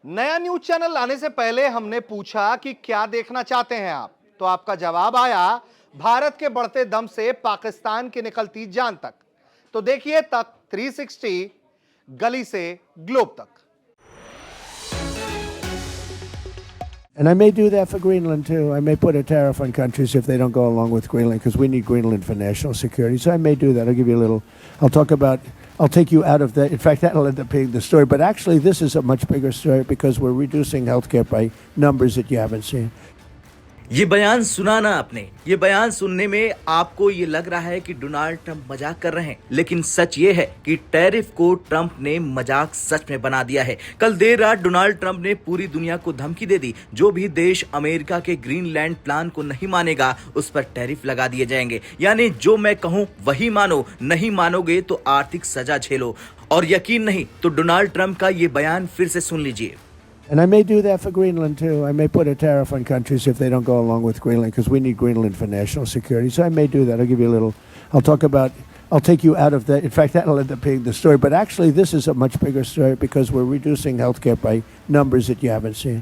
नया news channel लाने से पहले हमने पूछा कि क्या देखना चाहते हैं आप, तो आपका जवाब आया भारत के बढ़ते दम से पाकिस्तान की निकलती जान तक। तो देखिए तक 360 गली से ग्लोब तक। And I may do that for Greenland too. I may put a tariff on countries if they don't go along with Greenland because we need Greenland for national security. So I may do that. I'll give you a little, I'll take you out of that. In fact, that'll end up being the story. But actually, this is a much bigger story because we're reducing healthcare by numbers that you haven't seen. ये बयान सुना ना आपने। ये बयान सुनने में आपको ये लग रहा है कि डोनाल्ड ट्रंप मजाक कर रहे हैं, लेकिन सच ये है कि टैरिफ को ट्रंप ने मजाक सच में बना दिया है। कल देर रात डोनाल्ड ट्रंप ने पूरी दुनिया को धमकी दे दी, जो भी देश अमेरिका के ग्रीनलैंड प्लान को नहीं मानेगा उस पर टैरिफ लगा दिए जाएंगे। यानी जो मैं कहूं वही मानो, नहीं मानोगे तो आर्थिक सजा झेलो। और यकीन नहीं तो डोनाल्ड ट्रंप का ये बयान फिर से सुन लीजिए। And I may do that for Greenland too. I may put a tariff on countries if they don't go along with Greenland because we need Greenland for national security. So I may do that. I'll give you a little, I'll take you out of that. In fact, that'll end up being the story. But actually, this is a much bigger story because we're reducing healthcare by numbers that you haven't seen.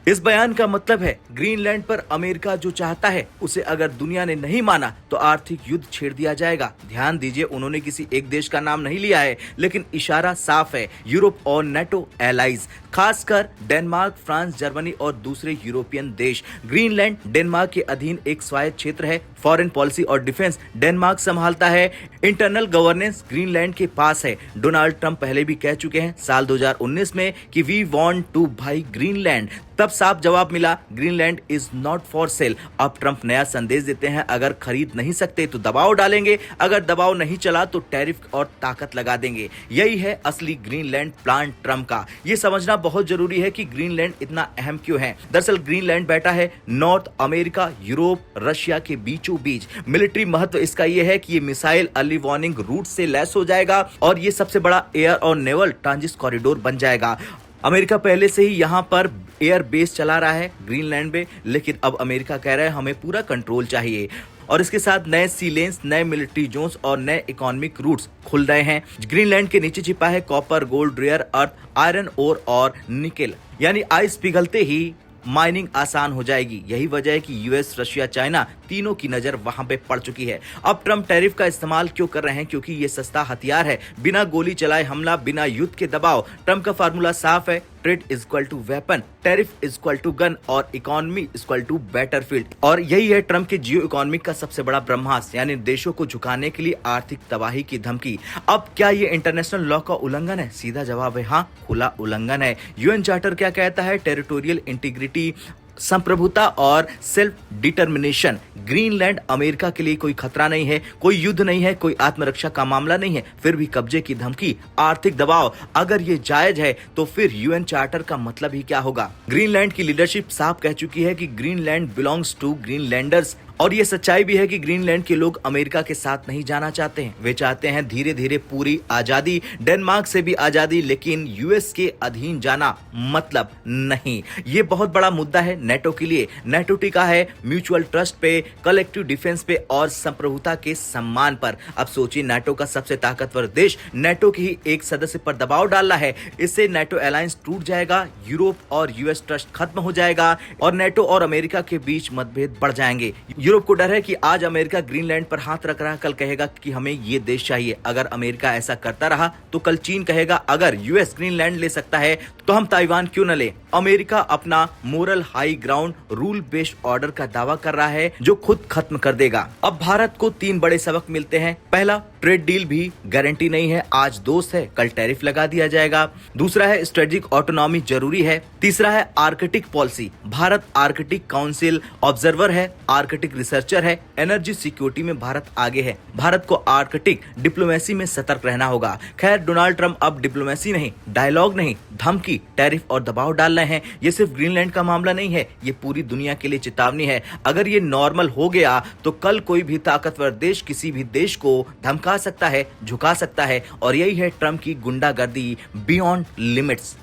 इस बयान का मतलब है Greenland पर America जो चाहता है उसे अगर दुनिया ने नहीं माना तो आर्थिक युद्ध छेड़ दिया जाएगा। ध्यान दीजिए, उन्होंने किसी एक देश का नाम नहीं लिया है, लेकिन इशारा साफ है, यूरोप और नेटो एलाइज, खासकर डेनमार्क, फ्रांस, जर्मनी और दूसरे यूरोपियन देश। ग्रीनलैंड डेनमार्क के अधीन एक स्वायत्त क्षेत्र है। फॉरेन पॉलिसी और डिफेंस डेनमार्क संभालता है। इंटरनल गवर्नेंस ग्रीनलैंड के पास है। डोनाल्ड ट्रंप पहले भी कह चुके हैं साल 2019 में कि we want to buy Greenland. तब साफ जवाब मिला, Greenland is not for sale. अब ट्रंप नया संदेश देते हैं, अगर खरीद नहीं सकते तो दबाव डालेंगे, अगर दबाव नहीं चला तो टैरिफ और ताकत लगा देंगे। यही है असली ग्रीनलैंड प्लान ट्रंप का। यह समझना बहुत जरूरी है कि ग्रीनलैंड इतना अहम क्यों है। दरअसल ग्रीनलैंड बैठा है नॉर्थ अमेरिका, यूरोप, रशिया के बीचों बीच। मिलिट्री महत्व इसका यह है कि ये मिसाइल अर्ली वार्निंग रूट से लैस हो जाएगा और ये सबसे बड़ा एयर और नेवल ट्रांजिट कॉरिडोर बन जाएगा। अमेरिका पहले से ही यहां पर एयर बेस चला रहा है ग्रीनलैंड में, लेकिन अब अमेरिका कह रहा है हमें पूरा कंट्रोल चाहिए। और इसके साथ नए सी लेन्स, नए मिलिट्री जोन्स और नए इकोनॉमिक रूट्स खुल रहे हैं। ग्रीनलैंड के नीचे छिपा है copper, gold, rare earth, iron ore और निकेल। यानी आइस पिघलते ही माइनिंग आसान हो जाएगी। यही वजह है कि यूएस, रशिया, चाइना तीनों की नजर वहां पे पड़ चुकी है। अब ट्रंप टैरिफ का इस्तेमाल क्यों कर रहे हैं? क्योंकि ये सस्ता हथियार है। बिना गोली चलाए हमला, बिना युद्ध के दबाव। ट्रंप का फार्मूला साफ है, trade is equal to weapon, tariff is equal to gun और economy is equal to battlefield. और यही है ट्रंप के जियो इकोनॉमिक का सबसे बड़ा ब्रह्मास्त्र, यानी देशों को झुकाने के लिए आर्थिक तबाही की धमकी। अब क्या ये इंटरनेशनल लॉ का उल्लंघन है? सीधा जवाब है हाँ, खुला उल्लंघन है। यूएन चार्टर क्या कहता है? टेरिटोरियल इंटीग्रिटी, संप्रभुता और सेल्फ डिटर्मिनेशन। ग्रीनलैंड अमेरिका के लिए कोई खतरा नहीं है, कोई युद्ध नहीं है, कोई आत्मरक्षा का मामला नहीं है, फिर भी कब्जे की धमकी, आर्थिक दबाव। अगर ये जायज है तो फिर यूएन चार्टर का मतलब ही क्या होगा? ग्रीनलैंड की लीडरशिप साफ कह चुकी है कि ग्रीनलैंड बिलोंग्स टू ग्रीनलैंडर्स। और ये सच्चाई भी है कि ग्रीनलैंड के लोग अमेरिका के साथ नहीं जाना चाहते हैं। वे चाहते हैं धीरे धीरे पूरी आजादी, डेनमार्क से भी आजादी, लेकिन यूएस के अधीन जाना मतलब नहीं। ये बहुत बड़ा मुद्दा है नेटो के लिए। नेटो टिका है म्यूचुअल ट्रस्ट पे, कलेक्टिव डिफेंस पे और संप्रभुता के सम्मान पर। अब सोचिए, नेटो का सबसे ताकतवर देश नेटो के ही एक सदस्य पर दबाव डाल रहा है। इससे नेटो अलायंस टूट जाएगा, यूरोप और यूएस ट्रस्ट खत्म हो जाएगा और नेटो और अमेरिका के बीच मतभेद बढ़ जाएंगे। यूरोप को डर है कि आज अमेरिका ग्रीनलैंड पर हाथ रख रहा है, कल कहेगा कि हमें ये देश चाहिए। अगर अमेरिका ऐसा करता रहा तो कल चीन कहेगा अगर यूएस ग्रीनलैंड ले सकता है तो हम ताइवान क्यों न ले। अमेरिका अपना moral high ground, rule based order का दावा कर रहा है जो खुद खत्म कर देगा। अब भारत को 3 बड़े सबक मिलते हैं। पहला, ट्रेड डील भी गारंटी नहीं है, आज दोस्त है कल टैरिफ लगा दिया जाएगा। दूसरा है स्ट्रेटेजिक ऑटोनॉमी जरूरी है। तीसरा है Arctic policy, Bharat Arctic council observer है, आर्कटिक रिसर्चर है। एनर्जी सिक्योरिटी में भारत आगे है। भारत को आर्कटिक डिप्लोमेसी में सतर्क रहना होगा। खैर, डोनाल्ड ट्रंप अब डिप्लोमेसी नहीं, डायलॉग नहीं, धमकी, टैरिफ और दबाव डाल रहे हैं। ये सिर्फ ग्रीनलैंड का मामला नहीं है, ये पूरी दुनिया के लिए चेतावनी है। अगर ये नॉर्मल हो गया तो कल कोई भी ताकतवर देश किसी भी देश को धमका सकता है, झुका सकता है। और यही है ट्रंप की गुंडागर्दी बियॉन्ड लिमिट्स।